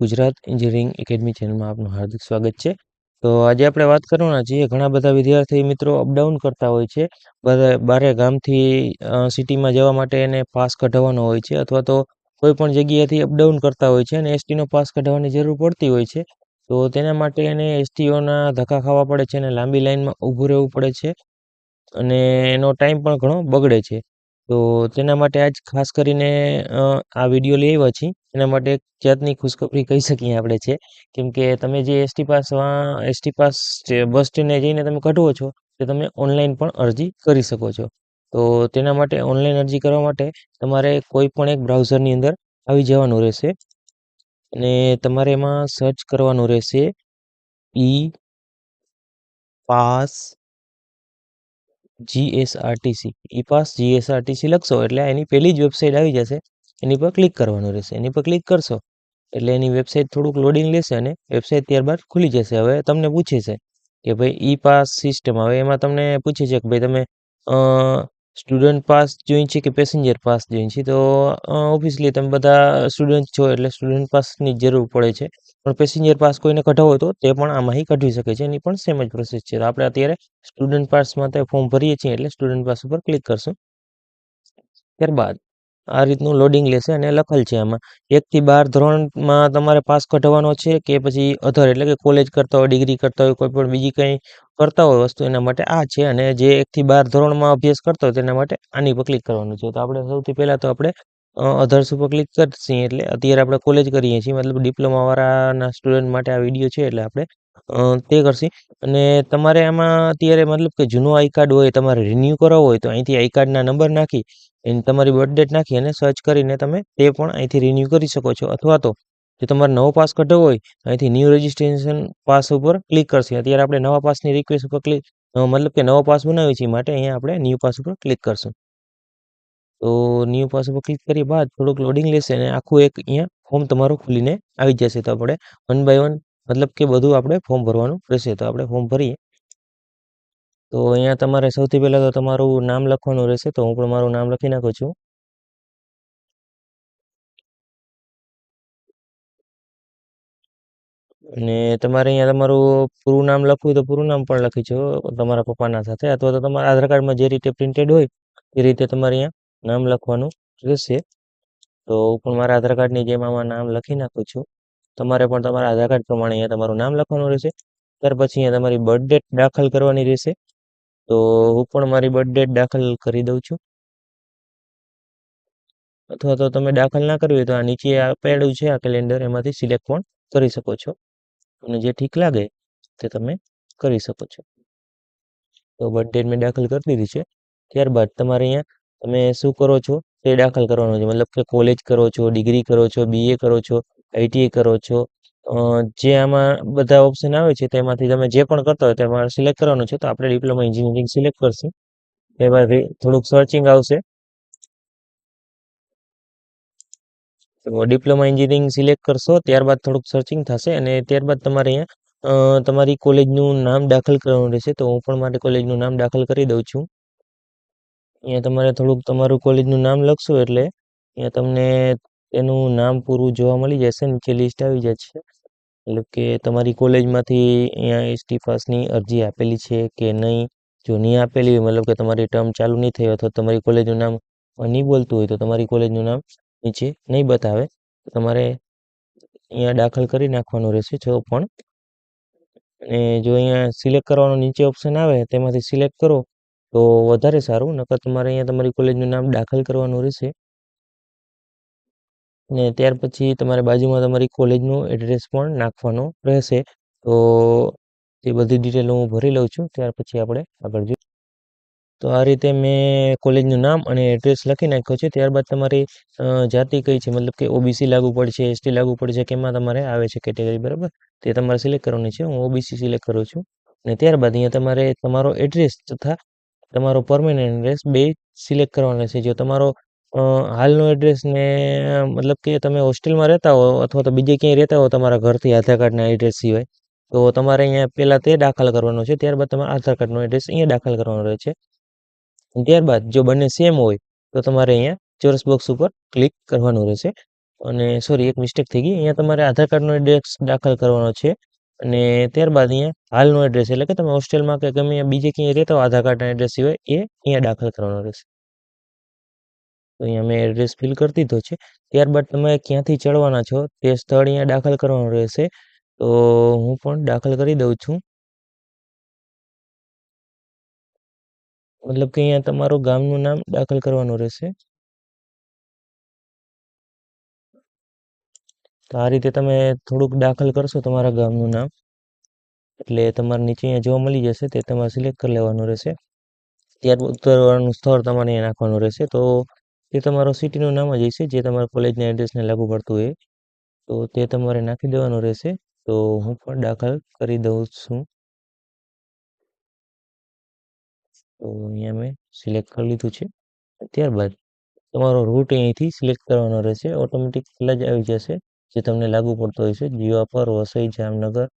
Gujarat engineering academy ચેનલમાં આપનું હાર્દિક સ્વાગત છે. તો આજે આપણે વાત કરવાના છીએ ઘણા બધા વિદ્યાર્થી મિત્રો અપડાઉન કરતા હોય છે. બારે ગામથી સિટીમાં જવા માટે એને પાસ કઢાવવાનો હોય છે અથવા તો કોઈ પણ જગ્યાએથી અપડાઉન કરતા હોય છે અને એસટીનો પાસ કઢાવવાની જરૂર પડતી હોય છે. તો તેના માટે એને એસટીઓના ધક્કા ખાવા પડે છે અને લાંબી લાઈનમાં ઊભું રહેવું પડે છે અને એનો ટાઈમ પણ ઘણો બગડે છે. તો તેના માટે આજ ખાસ કરીને આ વિડીયો લઈ આવ્યા છીએ. એના માટે એક જાતની ખુશખબરી કહી શકીએ આપણે છે. કેમ કે તમે જે એસટી પાસ જે બસ સ્ટેન્ડે જઈને તમે કઢવો છો, તે તમે ઓનલાઈન પણ અરજી કરી શકો છો. તો તેના માટે ઓનલાઈન અરજી કરવા માટે તમારે કોઈ પણ એક બ્રાઉઝરની અંદર આવી જવાનું રહેશે અને તમારે એમાં સર્ચ કરવાનું રહેશે ઈ પાસ જીએસઆરટીસી. ઈ પાસ જીએસઆરટીસી લખશો એટલે એની પહેલી જ વેબસાઇટ આવી જશે. એની પર ક્લિક કરવાનું રહેશે. એની પર ક્લિક કરશો એટલે એની વેબસાઇટ થોડુંક લોડિંગ લેશે અને વેબસાઇટ ત્યારબાદ ખુલી જશે. હવે તમને પૂછે છે કે ભાઈ ઈ પાસ સિસ્ટમ, હવે એમાં તમને પૂછે છે કે ભાઈ તમે સ્ટુડન્ટ પાસ જોઈન છે કે પેસેન્જર પાસ જોઈન છે. તો ઓબ્વિયસલી તમે બધા સ્ટુડન્ટ છો એટલે સ્ટુડન્ટ પાસની જરૂર પડે છે. પણ પેસેન્જર પાસ કોઈને કઢાવવો હોય તો તે પણ આમાંથી કઢવી શકે છે. એની પણ સેમ જ પ્રોસેસ છે. તો આપણે અત્યારે સ્ટુડન્ટ પાસ માટે ફોર્મ ભરીએ છીએ એટલે સ્ટુડન્ટ પાસ ઉપર ક્લિક કરશું. ત્યારબાદ આ રીતનું લોડિંગ લેશે અને લખેલ છે આમાં 1 થી 12 ધોરણમાં તમારે પાસ કઢાવવાનો છે કે પછી અધર એટલે કે કોલેજ કરતા હોય, ડિગ્રી કરતા હોય, કોઈ પણ બીજી કંઈ કરતા હોય વસ્તુ, એના માટે આ છે. અને જે 1 થી 12 ધોરણમાં અભ્યાસ કરતા હોય તેના માટે આની પર ક્લિક કરવાનું છે. તો આપણે સૌથી પહેલાં તો આપણે અધર્સ ઉપર ક્લિક કરશું એટલે અત્યારે આપણે કોલેજ કરીએ છીએ, મતલબ ડિપ્લોમાવાળાના સ્ટુડન્ટ માટે આ વિડીયો છે એટલે આપણે તે કરશું. અને તમારે આમાં અત્યારે મતલબ કે જૂનું આઈ કાર્ડ હોય, તમારે રિન્યૂ કરાવવું હોય તો અહીંથી આઈ કાર્ડના નંબર નાખી તમારી બર્થ ડેટ નાખી અને સર્ચ કરીને તમે તે પણ અહીંથી રિન્યૂ કરી શકો છો. અથવા તો જો તમારે નવો પાસ કઢાવવો હોય અહીંથી ન્યૂ રજિસ્ટ્રેશન પાસ ઉપર ક્લિક કરશે. અત્યારે આપણે નવા પાસની રિક્વેસ્ટ ઉપર મતલબ કે નવો પાસ બનાવીએ છીએ માટે અહીંયા આપણે ન્યૂ પાસ ઉપર ક્લિક કરશું. તો ન્યૂ પાસ ઉપર ક્લિક કર્યા બાદ થોડુંક લોડિંગ લેશે અને આખું એક અહીંયા ફોર્મ તમારું ખુલીને આવી જશે. તો આપણે 1 બાય 1 મતલબ કે બધું આપણે ફોર્મ ભરવાનું રહેશે. તો આપણે ફોર્મ ભરીએ. તો અહીંયા તમારે સૌથી પહેલાં તો તમારું નામ લખવાનું રહેશે. તો હું પણ મારું નામ લખી નાખું છું. અને તમારે અહીંયા તમારું પૂરું નામ લખવું હોય તો પૂરું નામ પણ લખી છો તમારા પપ્પાના સાથે, અથવા તો તમારા આધાર કાર્ડમાં જે રીતે પ્રિન્ટેડ હોય એ રીતે તમારે અહીંયા નામ લખવાનું રહેશે. તો હું પણ મારા આધાર કાર્ડની જેમ આમાં નામ લખી નાખું છું. તમારે પણ તમારા આધાર કાર્ડ પ્રમાણે અહીંયા તમારું નામ લખવાનું રહેશે. ત્યાર પછી અહીંયા તમારી બર્થ ડેટ દાખલ કરવાની રહેશે. તો હું પણ મારી બર્થ ડેટ દાખલ કરી દઉં છું. અથવા તો તમે દાખલ ના કરવી હોય તો આ નીચે આપેલું છે આ કેલેન્ડર, એમાંથી સિલેક્ટ પણ કરી શકો છો અને જે ઠીક લાગે તે તમે કરી શકો છો. તો બર્થ ડેટ મેં દાખલ કરી દીધી છે. ત્યારબાદ તમારે અહીંયા તમે શું કરો છો તે દાખલ કરવાનું છે. મતલબ કે કોલેજ કરો છો, ડિગ્રી કરો છો, બીએ કરો છો, આઈટીઆઈ કરો છો, જે આમાં બધા ઓપ્શન આવે છે તેમાંથી તમે જે પણ કરતા હોય તેમાં સિલેક્ટ કરવાનું છે. તો આપણે ડિપ્લોમા એન્જિનિયરિંગ સિલેક્ટ કરશું. એમાંથી થોડુંક સર્ચિંગ આવશે. તો ડિપ્લોમા એન્જિનિયરિંગ સિલેક્ટ કરશો ત્યારબાદ થોડુંક સર્ચિંગ થશે અને ત્યારબાદ તમારે અહીંયા તમારી કોલેજનું નામ દાખલ કરવાનું રહેશે. તો હું પણ મારી કોલેજનું નામ દાખલ કરી દઉં છું. અહીંયા તમારે થોડુંક તમારું કોલેજનું નામ લખશો એટલે અહીંયા તમને એનું નામ પૂરું જોવા મળી જશે. નીચે લિસ્ટ આવી જશે. મતલબ કે તમારી કોલેજમાંથી અહીંયા એસટી પાસની અરજી આપેલી છે કે નહીં. જો નહીં આપેલી હોય, મતલબ કે તમારી ટર્મ ચાલુ નહીં થઈ અથવા તમારી કોલેજનું નામ નહીં બોલતું હોય તો તમારી કોલેજનું નામ નીચે નહીં બતાવે. તો તમારે અહીંયા દાખલ કરી નાખવાનું રહેશે. જો પણ અને જો અહીંયા સિલેક્ટ કરવાનું નીચે ઓપ્શન આવે તેમાંથી સિલેક્ટ કરો તો વધારે સારું. નકર તમારે અહીંયા તમારી કોલેજનું નામ દાખલ કરવાનું રહેશે. ને ત્યાર પછી તમારે બાજુમાં તમારી કોલેજનું એડ્રેસ પણ નાખવાનું રહેશે. તો એ બધી ડિટેલ હું ભરી લઉં છું. ત્યાર પછી આપણે આગળ જોઈએ. તો આ રીતે મેં કોલેજનું નામ અને એડ્રેસ લખી નાખ્યો છે. ત્યારબાદ તમારી જાતિ કઈ છે, મતલબ કે ઓબીસી લાગુ પડશે, એસટી લાગુ પડશે, કેમાં તમારે આવે છે કેટેગરી, બરાબર, તે તમારે સિલેક્ટ કરવાની છે. હું ઓબીસી સિલેક્ટ કરું છું. અને ત્યારબાદ અહીંયા તમારે તમારો એડ્રેસ તથા તમારો પરમેનન્ટ એડ્રેસ બે સિલેક્ટ કરવાનો રહેશે. જો તમારો હાલનો એડ્રેસ ને મતલબ કે તમે હોસ્ટેલમાં રહેતા હો અથવા તો બીજે ક્યાંય રહેતા હો તમારા ઘરથી આધાર કાર્ડના એડ્રેસ સિવાય, તો તમારે અહીંયા પહેલાં તે દાખલ કરવાનો છે. ત્યારબાદ તમારા આધાર કાર્ડનો એડ્રેસ અહીંયા દાખલ કરવાનો રહે છે. ત્યારબાદ જો બંને સેમ હોય તો તમારે અહીંયા ચોરસ બોક્સ ઉપર ક્લિક કરવાનું રહેશે. અને સોરી એક મિસ્ટેક થઈ ગઈ. અહીંયા તમારે આધાર કાર્ડનો એડ્રેસ દાખલ કરવાનો છે અને ત્યારબાદ અહીંયા હાલનો એડ્રેસ એટલે કે તમે હોસ્ટેલમાં કે ગમે બીજે ક્યાંય રહેતા હો આધાર કાર્ડના એડ્રેસ સિવાય એ અહીંયા દાખલ કરવાનો રહેશે. તો અહીંયા મેં એડ્રેસ ફિલ કરી દીધો છે. ત્યારબાદ તમે ક્યાંથી ચડવાના છો તે સ્થળ અહીંયા દાખલ કરવાનું રહેશે. તો હું પણ દાખલ કરી દઉં છું. મતલબ કે અહીંયા તમારું ગામનું નામ દાખલ કરવાનું રહેશે. તો આ રીતે તમે થોડુંક દાખલ કરશો તમારા ગામનું નામ એટલે તમારે નીચે અહીંયા જોવા મળી જશે તે તમારે સિલેક્ટ કરી લેવાનું રહેશે. ત્યારબાદ ઉતરવાનું સ્થળ તમારે અહીંયા નાખવાનું રહેશે. તો તે તમારો સિટીનું નામ જ હશે જે તમારા કોલેજના એડ્રેસને લાગુ પડતું હોય તો તે તમારે નાખી દેવાનું રહેશે. તો હું પણ દાખલ કરી દઉં છું. તો અહીંયા મેં સિલેક્ટ કરી લીધું છે. ત્યારબાદ તમારો રૂટ અહીંથી સિલેક્ટ કરવાનો રહેશે. ઓટોમેટિક પહેલાં જ આવી જશે જે તમને લાગુ પડતો હોય છે. જીવા પર વસઈ જામનગર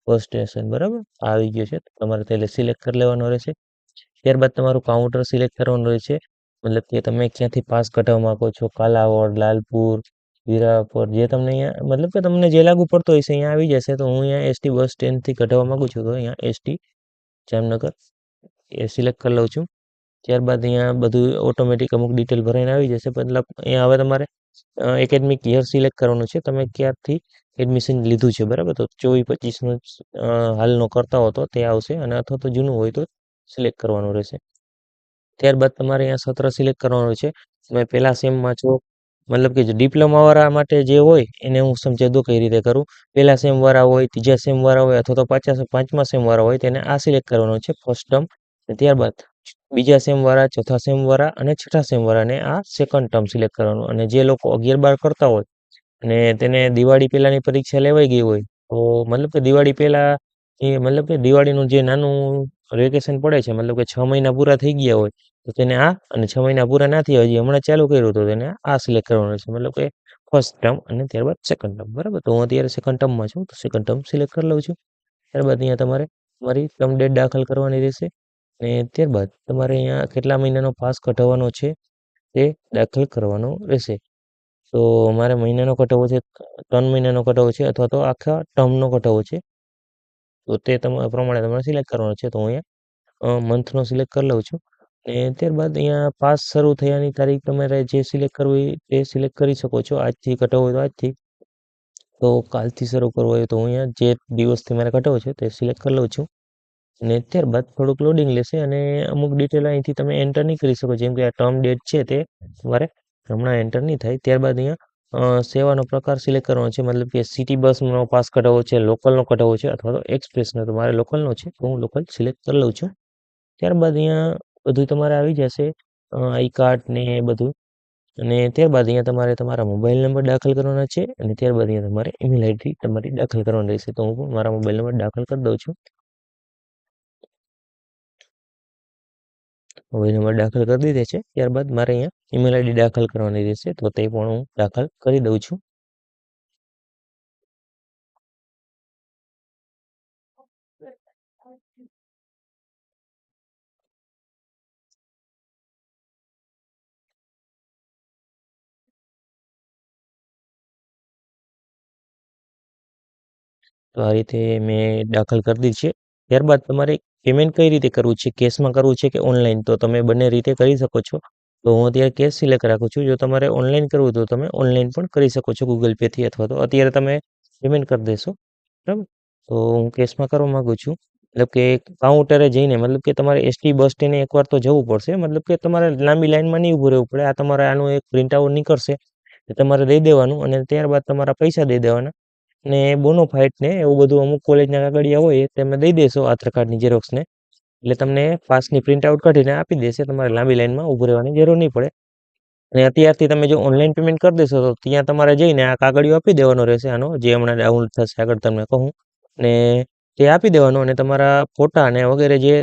બસ સ્ટેશન બરાબર આવી ગયો છે. તમારે તેને સિલેક્ટ કરી લેવાનો રહેશે. ત્યારબાદ તમારું કાઉન્ટર સિલેક્ટ કરવાનું રહેશે. મતલબ કે તમે ક્યાંથી પાસ કઢાવવા માંગો છો, કાલાવડ, લાલપુર, વીરાપર જે તમને અહીંયા મતલબ કે તમને જે લાગુ પડતો હોય છે અહીંયા આવી જશે. તો હું અહીંયા એસટી બસ સ્ટેન્ડથી કઢાવવા માંગુ છું તો અહીંયા એસટી જામનગર એ સિલેક્ટ કરી લઉં છું. ત્યારબાદ અહીંયા બધું ઓટોમેટિક અમુક ડિટેલ ભરાઈને આવી જશે. મતલબ અહીંયા હવે તમારે એકેડમિક યર સિલેક્ટ કરવાનું છે. તમે ક્યારથી એડમિશન લીધું છે બરાબર તો 24-25નો હાલનો કરતા હો તો તે આવશે અને અથવા તો જૂનું હોય તો સિલેક્ટ કરવાનું રહેશે. ત્યારબાદ તમારે અહીંયા સત્ર સિલેક્ટ કરવાનું છે. તમે પહેલા સેમમાં છો મતલબ કે જે ડિપ્લોમાવાળા માટે જે હોય એને હું સમજાવી દઉં કઈ રીતે કરું. પહેલા સેમવાળા હોય, ત્રીજા સેમવાળા હોય અથવા તો પાંચમા સેમવાળા હોય તેને આ સિલેક્ટ કરવાનું છે ફર્સ્ટ ટર્મ. ત્યારબાદ બીજા સેમવાળા, ચોથા સેમવાળા અને છઠ્ઠા સેમવાળાને આ સેકન્ડ ટર્મ સિલેક્ટ કરવાનું. અને જે લોકો 11-12 કરતા હોય અને તેને દિવાળી પહેલાંની પરીક્ષા લેવાઈ ગઈ હોય તો મતલબ કે દિવાળી પહેલાં એ મતલબ કે દિવાળીનું જે નાનું વેકેશન પડે છે મતલબ કે 6 મહિના પૂરા થઈ ગયા હોય તો તેને આ અને 6 મહિના પૂરા ના થયા હજી હમણાં ચાલુ કર્યું તો તેને આ સિલેક્ટ કરવાનું છે. મતલબ કે ફર્સ્ટ ટર્મ અને ત્યારબાદ સેકન્ડ ટર્મ બરાબર. તો હું અત્યારે સેકન્ડ ટર્મમાં છું તો સેકન્ડ ટર્મ સિલેક્ટ કરી લઉં છું. ત્યારબાદ અહીંયા તમારે તમારી ટર્મ ડેટ દાખલ કરવાની રહેશે અને ત્યારબાદ તમારે અહીંયા કેટલા મહિનાનો પાસ કઢાવવાનો છે તે દાખલ કરવાનો રહેશે. તો મારે મહિનાનો કઢાવવો છે, 3 મહિનાનો કઢાવવો છે અથવા તો આખા ટર્મનો કઢાવવો છે તો તે તમારા પ્રમાણે તમારે સિલેક્ટ કરવાનો છે. તો હું અહીંયા મંથનો સિલેક્ટ કરી લઉં છું અને ત્યારબાદ અહીંયા પાસ શરૂ થયાની તારીખ તમારે જે સિલેક્ટ કરવી હોય તે સિલેક્ટ કરી શકો છો. આજથી કઢાવવો હોય તો આજથી, તો કાલથી શરૂ કરવો હોય તો હું અહીંયા જે દિવસથી મારે કઢાવવો છે તે સિલેક્ટ કરી લઉં છું અને ત્યારબાદ થોડુંક લોડિંગ લેશે અને અમુક ડિટેલ અહીંથી તમે એન્ટર નહીં કરી શકો જેમ કે આ ટર્મ ડેટ છે તે તમારે હમણાં એન્ટર નહીં થાય. ત્યારબાદ અહીંયા સેવાનો પ્રકાર સિલેક્ટ કરવાનો છે. મતલબ કે સિટી બસનો પાસ કઢાવવો છે, લોકલનો કઢાવવો છે અથવા તો એક્સપ્રેસનો. તો મારે લોકલનો છે તો હું લોકલ સિલેક્ટ કરી લઉં છું. ત્યારબાદ અહીંયા બધું તમારે આવી જશે આઈ કાર્ડ ને એ બધું અને ત્યારબાદ અહીંયા તમારે તમારા મોબાઈલ નંબર દાખલ કરવાના છે અને ત્યારબાદ અહીંયા તમારે ઈમેલ આઈડી તમારી દાખલ કરવાની રહેશે. તો હું પણ મારા મોબાઈલ નંબર દાખલ કરી દઉં છું. મોબાઈલ નંબર દાખલ કરી દીધે છે. ત્યારબાદ મારે અહીંયા ઈમેલ આઈડી દાખલ કરવાની રહેશે તો તે પણ હું દાખલ કરી દઉં છું. તો આ રીતે મેં દાખલ કરી દીધી છે. ત્યારબાદ તમારે પેમેન્ટ કઈ રીતે કરવું છે, કેશમાં કરવું છે કે ઓનલાઈન, તો તમે બંને રીતે કરી શકો છો. તો હું અત્યારે કેશ સિલેક્ટ રાખું છું. જો તમારે ઓનલાઈન કરવું તો તમે ઓનલાઈન પણ કરી શકો છો ગૂગલ પેથી અથવા તો અત્યારે તમે પેમેન્ટ કરી દેશો બરાબર. તો હું કેશમાં કરવા માગું છું. મતલબ કે કાઉન્ટરે જઈને મતલબ કે તમારે એસટી બસ સ્ટેન્ડે એકવાર તો જવું પડશે. મતલબ કે તમારે લાંબી લાઈનમાં નહીં ઊભું રહેવું પડે. આ તમારે આનું એક પ્રિન્ટ આઉટ નીકળશે એ તમારે દઈ દેવાનું અને ત્યારબાદ તમારા પૈસા દઈ દેવાના ને બોનોફાઇડ ને એવું બધું અમુક કોલેજના કાગળિયા હોય એ તમે દઈ દેશો આધાર કાર્ડની ઝેરોક્સને એટલે તમને પાસની પ્રિન્ટ આઉટ કાઢીને આપી દેશે. તમારે લાંબી લાઈનમાં ઊભું રહેવાની જરૂર નહીં પડે. અને અત્યારથી તમે જો ઓનલાઈન પેમેન્ટ કરી દેશો તો ત્યાં તમારે જઈને આ કાગળિયો આપી દેવાનો રહેશે આનો જે હમણાં ડાઉનલોડ થશે આગળ તમને કહું ને તે આપી દેવાનો અને તમારા ફોટા અને વગેરે જે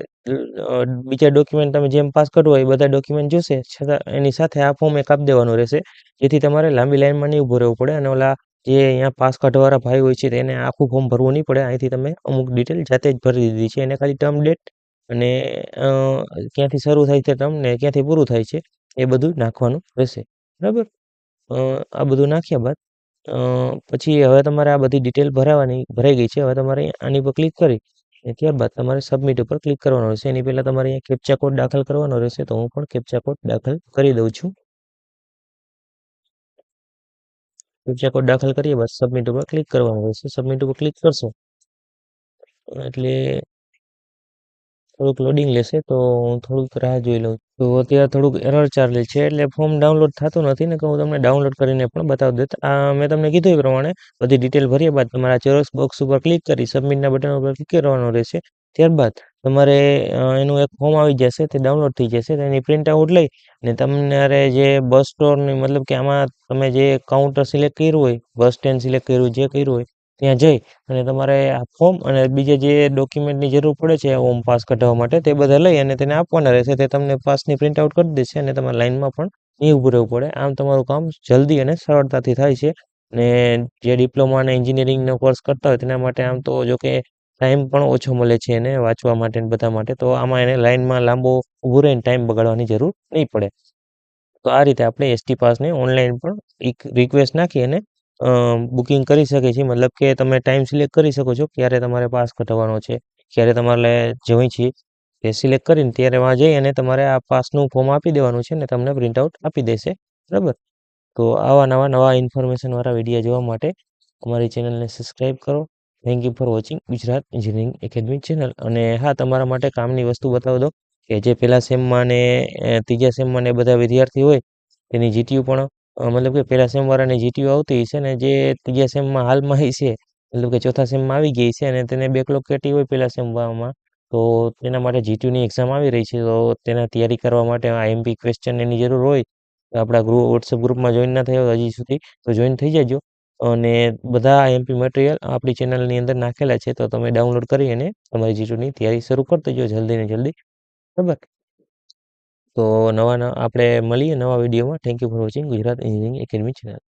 બીજા ડોક્યુમેન્ટ તમે જેમ પાસ કઢવો એ બધા ડોક્યુમેન્ટ જોશે છતાં એની સાથે આ ફોર્મ એક આપી દેવાનું રહેશે જેથી તમારે લાંબી લાઈનમાં નહીં ઊભું રહેવું પડે અને ઓલા જે અહીંયા પાસ કાઢવાવાળા ભાઈ હોય છે તેને આખું ફોર્મ ભરવું નહીં પડે. અહીંથી તમે અમુક ડિટેલ જાતે જ ભરી દીધી છે. એને ખાલી ટર્મ ડેટ અને ક્યાંથી શરૂ થાય છે ટર્મ ને ક્યાંથી પૂરું થાય છે એ બધું નાખવાનું રહેશે બરાબર. આ બધું નાખ્યા બાદ અ, પછી હવે તમારે આ બધી ડિટેલ ભરાઈ ગઈ છે. હવે તમારે આની પર ક્લિક કરી અને ત્યારબાદ તમારે સબમિટ ઉપર ક્લિક કરવાનું રહેશે. એની પહેલાં તમારે અહીંયા કેપ્ચા કોડ દાખલ કરવાનો રહેશે. તો હું પણ કેપ્ચા કોડ દાખલ કરી દઉં છું. કેપ્ચા કોડ દાખલ કરીએ બાદ સબમિટ ઉપર ક્લિક કરવાનું રહેશે. સબમિટ ઉપર ક્લિક કરશો એટલે થોડુંક લોડિંગ લેશે, તો હું થોડુંક રાહ જોઈ લઉં. તો અત્યારે થોડુંક એરર ચાલે છે, એટલે ફોર્મ ડાઉનલોડ થતું નથી ને, કે હું તમને ડાઉનલોડ કરીને પણ બતાવી દેત. આ મેં તમને કીધું એ પ્રમાણે બધી ડિટેલ ભર્યા બાદ તમારા ચેરોક્સ બોક્સ ઉપર ક્લિક કરી સબમિટના બટન ઉપર ક્લિક કરવાનું રહેશે. ત્યારબાદ તમારે એનું એક ફોર્મ આવી જશે, તે ડાઉનલોડ થઈ જશે. તેની પ્રિન્ટ આઉટ લઈ અને તમારે જે બસ સ્ટોરની મતલબ કે આમાં તમે જે કાઉન્ટર સિલેક્ટ કર્યું હોય, બસ સ્ટેન્ડ સિલેક્ટ કર્યું જે કર્યું હોય ત્યાં જઈ અને તમારે આ ફોર્મ અને બીજા જે ડોક્યુમેન્ટની જરૂર પડે છે ઓમ પાસ કઢાવવા માટે, તે બધા લઈ અને તેને આપવાના રહેશે. તે તમને પાસની પ્રિન્ટ આઉટ કરી દેશે અને તમારે લાઈનમાં પણ નહીં ઊભું રહેવું પડે. આમ તમારું કામ જલ્દી અને સરળતાથી થાય છે. ને જે ડિપ્લોમા અને એન્જિનિયરિંગનો કોર્સ કરતા હોય તેના માટે આમ તો જો કે ટાઈમ પણ ઓછો મળે છે એને વાંચવા માટે ને બધા માટે, તો આમાં એને લાઈનમાં લાંબો ઊભું રહીને ટાઈમ બગાડવાની જરૂર નહીં પડે. તો આ રીતે આપણે એસટી પાસને ઓનલાઈન પણ એક રિક્વેસ્ટ નાખી અને બુકિંગ કરી શકીએ છીએ. મતલબ કે તમે ટાઈમ સિલેક્ટ કરી શકો છો ક્યારે તમારે પાસ કઢાવવાનો છે, ક્યારે તમારે જવું છે, એ સિલેક્ટ કરીને ત્યારે વहाँ જઈ અને તમારે આ પાસનું ફોર્મ આપી દેવાનું છે ને તમને પ્રિન્ટ આઉટ આપી દેશે. બરાબર. તો આવા નવા ઇન્ફોર્મેશનવાળા વિડીયો જોવા માટે અમારી ચેનલને સબસ્ક્રાઈબ કરો. Thank you for watching Gujarat engineering academy channel. અને હા, તમારા માટે કામની વસ્તુ બતાવી દો કે જે પહેલા સેમમાં ને ત્રીજા સેમમાં ને બધા વિદ્યાર્થી હોય તેની જીટીયુ પણ મતલબ કે પહેલા સેમ વાળાની જીટીયુ આવતી છે ને જે ત્રીજા સેમમાં હાલમાં છે, મતલબ કે ચોથા સેમમાં આવી ગઈ છે અને તેને બેકલોગ કેટી હોય પહેલા સેમમાં, તો તેના માટે જીટીયુની એક્ઝામ આવી રહી છે. તો તેના તૈયારી કરવા માટે આઈએમપી ક્વેશ્ચન એની જરૂર હોય તો આપણા વોટ્સએપ ગ્રુપમાં જોઈન ના થયા હોય હજી સુધી તો જોઈન થઈ જજો. અને બધા આઈએમપી મટીરિયલ આપણી ચેનલની અંદર નાખેલા છે, તો તમે ડાઉનલોડ કરી અને તમારી જીટીયુની તૈયારી શરૂ કરી દેજો જલ્દી ને જલ્દી. બરાબર. તો આપણે મળીએ નવા વિડીયોમાં. Thank you for watching Gujarat engineering academy channel.